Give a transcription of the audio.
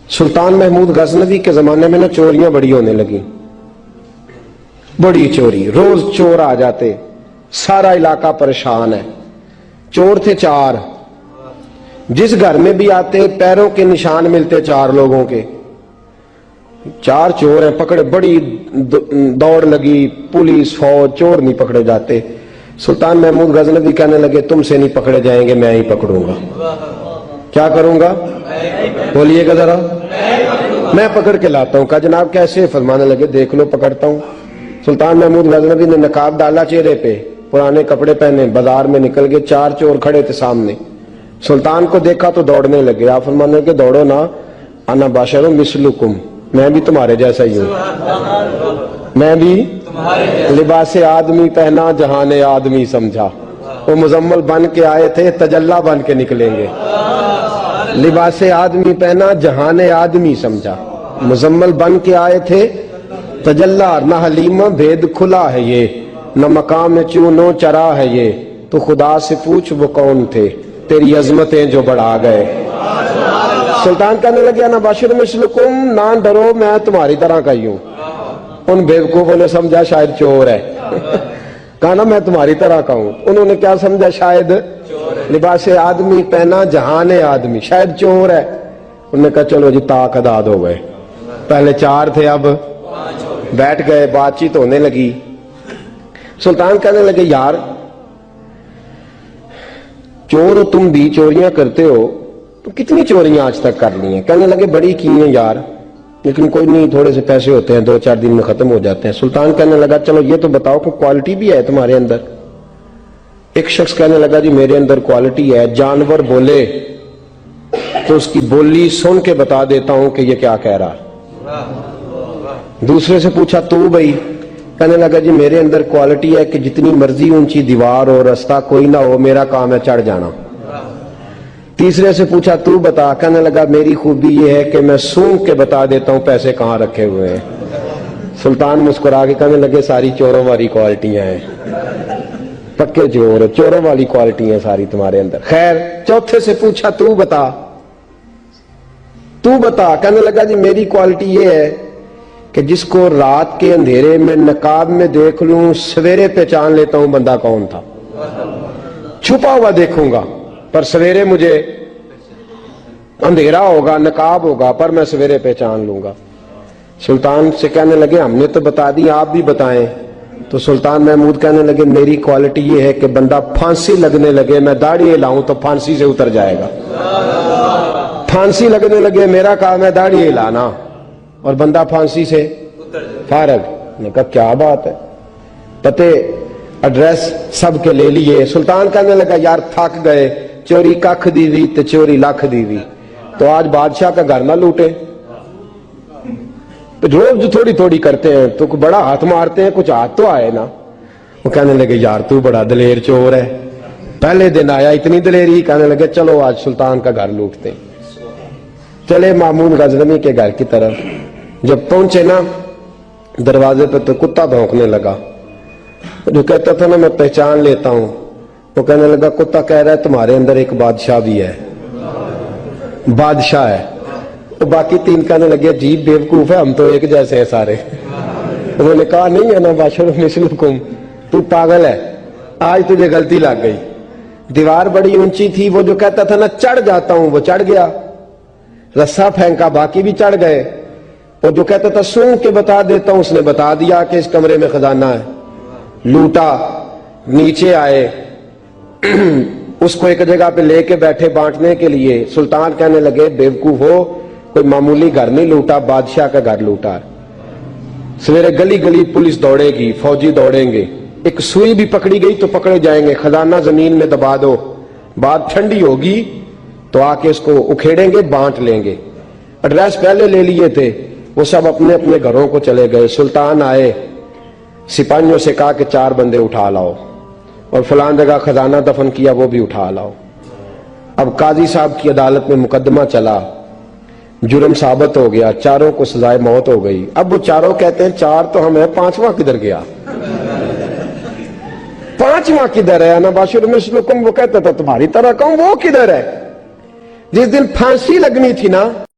सुल्तान महमूद गजनवी के जमाने में ना चोरियां बड़ी होने लगी, बड़ी चोरी, रोज चोर आ जाते, सारा इलाका परेशान है। चोर थे 4, जिस घर में भी आते पैरों के निशान मिलते 4 लोगों के। 4 चोर हैं, पकड़े, बड़ी दौड़ लगी, पुलिस फौज, चोर नहीं पकड़े जाते। सुल्तान महमूद गजनवी कहने लगे तुमसे नहीं पकड़े जाएंगे, मैं ही पकड़ूंगा। क्या करूंगा? बोलिएगा जरा। मैं पकड़ के लाता हूं। कहा जनाब कैसे? फरमाने लगे देख लो पकड़ता हूं। सुल्तान महमूद गजनवी ने नकाब डाला चेहरे पे, पुराने कपड़े पहने, बाजार में निकल गए। 4 चोर खड़े थे सामने। सुल्तान को देखा तो दौड़ने लगे। आप फरमाने लगे दौड़ो ना, अना बाशरुम मिसलुकुम, मैं भी तुम्हारे जैसा ही हूं। मैं भी लिबासे आदमी पहना, जहाने आदमी समझा। वो मुजम्मल बन के आए थे, तजल्ला बन के निकलेंगे। लिबासे आदमी पहना, जहाने आदमी समझा। मुजम्मल बन के आए थे, तजल्ला, न हलीमा भेद खुला है ये, न मकाम चूनो चरा है ये। तो खुदा से पूछ वो कौन थे, तेरी अजमतें जो बढ़ा गए। सुल्तान कहने लगे ना बाशिर मिसलुकुम, ना डरो मैं तुम्हारी तरह का ही हूं। उन बेवकूफों ने समझा शायद चोर है। कहा ना मैं तुम्हारी तरह का हूं। उन्होंने क्या समझा? शायद लिबासे आदमी पहना, जहाने आदमी, शायद चोर है। उन्होंने कहा चलो जी ताक अदाद हो गए। पहले 4 थे, अब बैठ गए, बातचीत होने लगी। सुल्तान कहने लगे यार चोर हो तुम भी, चोरियां करते हो, तो कितनी चोरियां आज तक कर ली हैं? कहने लगे बड़ी की हैं यार, लेकिन कोई नहीं, थोड़े से पैसे होते हैं, 2-4 दिन में खत्म हो जाते हैं। सुल्तान कहने लगा चलो ये तो बताओ कि क्वालिटी भी है तुम्हारे अंदर। एक शख्स कहने लगा जी मेरे अंदर क्वालिटी है, जानवर बोले तो उसकी बोली सुन के बता देता हूं कि ये क्या कह रहा है। दूसरे से पूछा तू भाई? कहने लगा जी मेरे अंदर क्वालिटी है कि जितनी मर्जी ऊंची दीवार हो, रास्ता कोई ना हो, मेरा काम है चढ़ जाना। तीसरे से पूछा तू बता? कहने लगा मेरी खूबी ये है कि मैं सूंघ के बता देता हूं पैसे कहां रखे हुए हैं। सुल्तान मुस्कुरा के कहने लगे सारी चोरों वाली क्वालिटियां हैं, पक्के चोर, चोरों वाली क्वालिटी है सारी तुम्हारे अंदर। खैर चौथे से पूछा तू बता, तू बता? कहने लगा जी मेरी क्वालिटी ये है कि जिसको रात के अंधेरे में नकाब में देख लूं, सवेरे पहचान लेता हूं बंदा कौन था। छुपा हुआ देखूंगा पर सवेरे मुझे, अंधेरा होगा, नकाब होगा, पर मैं सवेरे पहचान लूंगा। सुल्तान से कहने लगे हमने तो बता दी, आप भी बताएं। तो सुल्तान महमूद कहने लगे मेरी क्वालिटी ये है कि बंदा फांसी लगने लगे, मैं दाढ़ी हिलाऊं तो फांसी से उतर जाएगा। फांसी लगने लगे, मेरा काम है दाढ़ी हिलाना, और बंदा फांसी से फारग। ने कहा क्या बात है, पते एड्रेस सब के ले लिए। सुल्तान कहने लगा यार थक गए, चोरी कख दी हुई तो चोरी लख दी हुई, तो आज बादशाह का घर ना लूटे। तो रोज थोड़ी थोड़ी करते हैं तो बड़ा हाथ मारते हैं, कुछ हाथ तो आए ना। वो कहने लगे यार तू बड़ा दलेर चोर है, पहले दिन आया इतनी दलेरी। कहने लगे चलो आज सुल्तान का घर लूटते। चले महमूद गजनवी के घर की तरफ। जब पहुंचे ना दरवाजे पर तो कुत्ता भौंकने लगा। जो कहता था ना मैं पहचान लेता हूं, वो कहने लगा कुत्ता कह रहा है तुम्हारे अंदर एक बादशाह भी है। बादशाह है। तो बाकी 3 कहने लगे अजीब बेवकूफ है, हम तो एक जैसे हैं सारे। उन्होंने कहा नहीं है ना बादशाह मिसलुकुम, तू पागल है, आज तुझे गलती लग गई। दीवार बड़ी ऊंची थी, वो जो कहता था ना चढ़ जाता हूं वो चढ़ गया, रस्सा फेंका बाकी भी चढ़ गए। और जो कहता था सूंघ के बता देता हूं, उसने बता दिया कि इस कमरे में खजाना है। लूटा, नीचे आए, उसको एक जगह पे लेके बैठे बांटने के लिए। सुल्तान कहने लगे बेवकूफ हो, कोई मामूली घर नहीं लूटा, बादशाह का घर लूटा। सवेरे गली गली पुलिस दौड़ेगी, फौजी दौड़ेंगे, एक सुई भी पकड़ी गई तो पकड़े जाएंगे, खजाना जमीन में दबा दो, बात ठंडी होगी तो आके इसको उखेड़ेंगे, बांट लेंगे। एड्रेस पहले ले लिए थे, वो सब अपने अपने घरों को चले गए। सुल्तान आए, सिपाहियों से कहा कि 4 बंदे उठा लाओ, और फलान जगह खजाना दफन किया वो भी उठा लाओ। अब काजी साहब की अदालत में मुकदमा चला, जुर्म साबित हो गया, 4 को सजाए मौत हो गई। अब वो 4 कहते हैं 4 तो हम है, 5वां किधर गया? 5वां किधर है? ना बाशिर मिसलुकुम, वो कहता था तुम्हारी तरह कहूं, वो किधर है? जिस दिन फांसी लगनी थी ना